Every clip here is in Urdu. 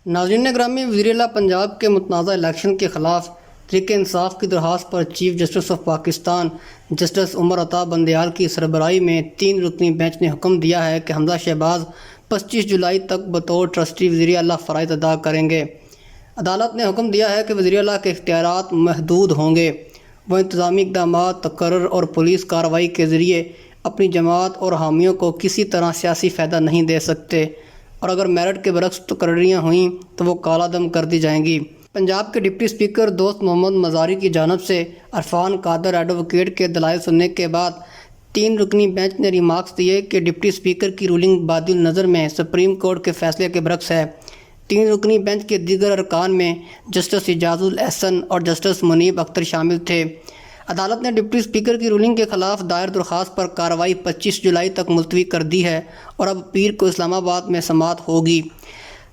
ناظرین گرامی، وزیر اعلیٰ پنجاب کے متنازع الیکشن کے خلاف تحریک انصاف کی درخواست پر chief justice of Pakistan justice Umar Ata Bandial کی سربراہی میں 3 رکنی بینچ نے حکم دیا ہے کہ حمزہ شہباز 25 جولائی تک بطور ٹرسٹی وزیر اعلیٰ فرائض ادا کریں گے۔ عدالت نے حکم دیا ہے کہ وزیر اعلیٰ کے اختیارات محدود ہوں گے۔ وہ انتظامی اقدامات، تقرر اور پولیس کارروائی کے ذریعے اپنی جماعت اور حامیوں کو کسی طرح سیاسی فائدہ نہیں دے سکتے، اور اگر میرٹ کے برعکس تقرریاں ہوئیں تو وہ کالا دم کر دی جائیں گی۔ پنجاب کے ڈپٹی اسپیکر دوست محمد مزاری کی جانب سے عرفان قادر ایڈوکیٹ کے دلائل سننے کے بعد 3 رکنی بینچ نے ریمارکس دیے کہ ڈپٹی اسپیکر کی رولنگ بادی النظر میں سپریم کورٹ کے فیصلے کے برعکس ہے۔ 3 رکنی بینچ کے دیگر ارکان میں جسٹس اعجاز الاحسن اور جسٹس منیب اختر شامل تھے۔ عدالت نے ڈپٹی اسپیکر کی رولنگ کے خلاف دائر درخواست پر کارروائی 25 جولائی تک ملتوی کر دی ہے اور اب پیر کو اسلام آباد میں سماعت ہوگی۔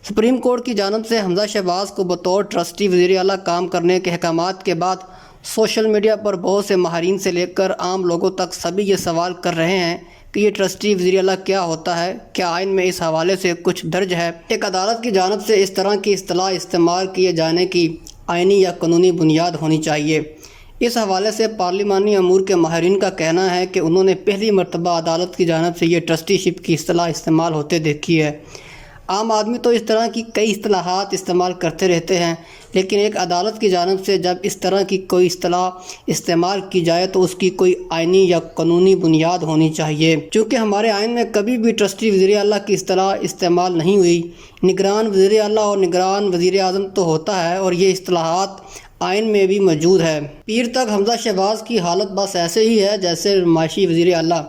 سپریم کورٹ کی جانب سے حمزہ شہباز کو بطور ٹرسٹی وزیر اعلیٰ کام کرنے کے احکامات کے بعد سوشل میڈیا پر بہت سے ماہرین سے لے کر عام لوگوں تک سبھی یہ سوال کر رہے ہیں کہ یہ ٹرسٹی وزیر اعلیٰ کیا ہوتا ہے؟ کیا آئین میں اس حوالے سے کچھ درج ہے؟ ایک عدالت کی جانب سے اس طرح کی اصطلاح استعمال کیے جانے کی آئینی یا قانونی بنیاد ہونی چاہیے۔ اس حوالے سے پارلیمانی امور کے ماہرین کا کہنا ہے کہ انہوں نے پہلی مرتبہ عدالت کی جانب سے یہ ٹرسٹی شپ کی اصطلاح استعمال ہوتے دیکھی ہے۔ عام آدمی تو اس طرح کی کئی اصطلاحات استعمال کرتے رہتے ہیں، لیکن ایک عدالت کی جانب سے جب اس طرح کی کوئی اصطلاح استعمال کی جائے تو اس کی کوئی آئینی یا قانونی بنیاد ہونی چاہیے۔ چونکہ ہمارے آئین میں کبھی بھی ٹرسٹی وزیر اعلیٰ کی اصطلاح استعمال نہیں ہوئی۔ نگران وزیر اعلیٰ اور نگران وزیر اعظم تو ہوتا ہے، اور یہ اصطلاحات آئین میں بھی موجود ہے۔ پیر تک حمزہ شہباز کی حالت بس ایسے ہی ہے جیسے نمائشی وزیر اعلیٰ۔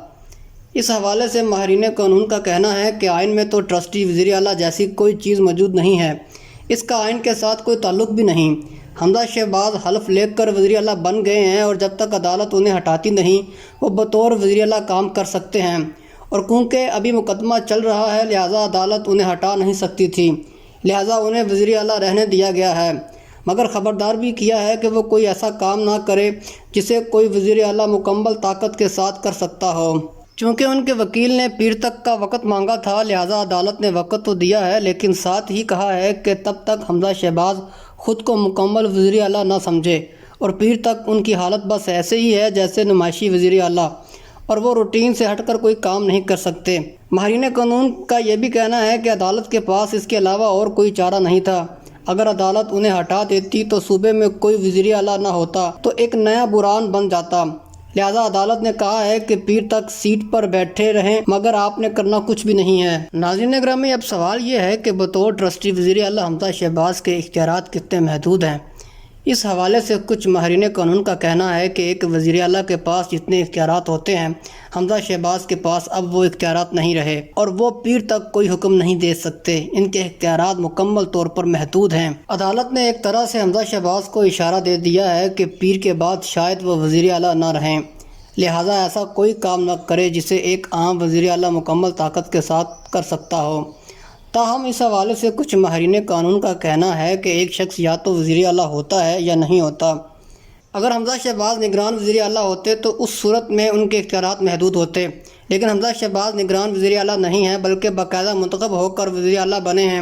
اس حوالے سے ماہرین قانون کا کہنا ہے کہ آئین میں تو ٹرسٹی وزیر اعلیٰ جیسی کوئی چیز موجود نہیں ہے، اس کا آئین کے ساتھ کوئی تعلق بھی نہیں۔ حمزہ شہباز حلف لے کر وزیر اعلیٰ بن گئے ہیں، اور جب تک عدالت انہیں ہٹاتی نہیں وہ بطور وزیر اعلیٰ کام کر سکتے ہیں، اور کیونکہ ابھی مقدمہ چل رہا ہے لہٰذا عدالت انہیں ہٹا نہیں سکتی تھی، لہٰذا انہیں وزیر اعلیٰ رہنے دیا گیا ہے، مگر خبردار بھی کیا ہے کہ وہ کوئی ایسا کام نہ کرے جسے کوئی وزیر اعلیٰ مکمل طاقت کے ساتھ کر سکتا ہو۔ چونکہ ان کے وکیل نے پیر تک کا وقت مانگا تھا لہٰذا عدالت نے وقت تو دیا ہے، لیکن ساتھ ہی کہا ہے کہ تب تک حمزہ شہباز خود کو مکمل وزیر اعلیٰ نہ سمجھے، اور پیر تک ان کی حالت بس ایسے ہی ہے جیسے نمائشی وزیر اعلیٰ، اور وہ روٹین سے ہٹ کر کوئی کام نہیں کر سکتے۔ ماہرین قانون کا یہ بھی کہنا ہے کہ عدالت کے پاس اس کے علاوہ اور کوئی چارہ نہیں تھا۔ اگر عدالت انہیں ہٹا دیتی تو صوبے میں کوئی وزیر اعلیٰ نہ ہوتا تو ایک نیا بحران بن جاتا، لہذا عدالت نے کہا ہے کہ پیر تک سیٹ پر بیٹھے رہیں مگر آپ نے کرنا کچھ بھی نہیں ہے۔ ناظرین گرامی، اب سوال یہ ہے کہ بطور ٹرسٹی وزیر اعلیٰ حمزہ شہباز کے اختیارات کتنے محدود ہیں؟ اس حوالے سے کچھ ماہرین قانون کا کہنا ہے کہ ایک وزیر اعلیٰ کے پاس جتنے اختیارات ہوتے ہیں حمزہ شہباز کے پاس اب وہ اختیارات نہیں رہے، اور وہ پیر تک کوئی حکم نہیں دے سکتے، ان کے اختیارات مکمل طور پر محدود ہیں۔ عدالت نے ایک طرح سے حمزہ شہباز کو اشارہ دے دیا ہے کہ پیر کے بعد شاید وہ وزیر اعلیٰ نہ رہیں، لہٰذا ایسا کوئی کام نہ کرے جسے ایک عام وزیر اعلیٰ مکمل طاقت کے ساتھ کر سکتا ہو۔ تاہم اس حوالے سے کچھ ماہرین قانون کا کہنا ہے کہ ایک شخص یا تو وزیر اعلیٰ ہوتا ہے یا نہیں ہوتا۔ اگر حمزہ شہباز نگران وزیر اعلیٰ ہوتے تو اس صورت میں ان کے اختیارات محدود ہوتے، لیکن حمزہ شہباز نگران وزیر اعلیٰ نہیں ہیں بلکہ باقاعدہ منتخب ہو کر وزیر اعلیٰ بنے ہیں،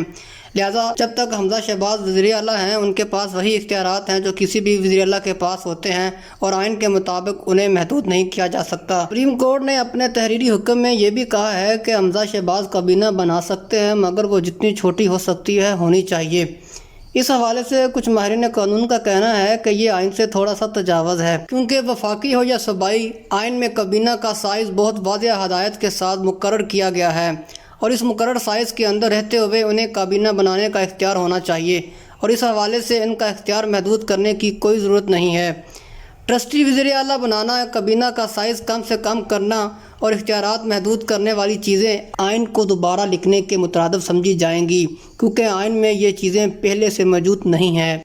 لہٰذا جب تک حمزہ شہباز وزیر اعلیٰ ہیں ان کے پاس وہی اختیارات ہیں جو کسی بھی وزیر اعلیٰ کے پاس ہوتے ہیں، اور آئین کے مطابق انہیں محدود نہیں کیا جا سکتا۔ سپریم کورٹ نے اپنے تحریری حکم میں یہ بھی کہا ہے کہ حمزہ شہباز کابینہ بنا سکتے ہیں مگر وہ جتنی چھوٹی ہو سکتی ہے ہونی چاہیے۔ اس حوالے سے کچھ ماہرین قانون کا کہنا ہے کہ یہ آئین سے تھوڑا سا تجاوز ہے، کیونکہ وفاقی ہو یا صوبائی آئین میں کابینہ کا سائز بہت واضح ہدایت کے ساتھ مقرر کیا گیا ہے، اور اس مقرر سائز کے اندر رہتے ہوئے انہیں کابینہ بنانے کا اختیار ہونا چاہیے، اور اس حوالے سے ان کا اختیار محدود کرنے کی کوئی ضرورت نہیں ہے۔ ٹرسٹی وزیر اعلیٰ بنانا، کابینہ کا سائز کم سے کم کرنا اور اختیارات محدود کرنے والی چیزیں آئین کو دوبارہ لکھنے کے مترادف سمجھی جائیں گی، کیونکہ آئین میں یہ چیزیں پہلے سے موجود نہیں ہیں۔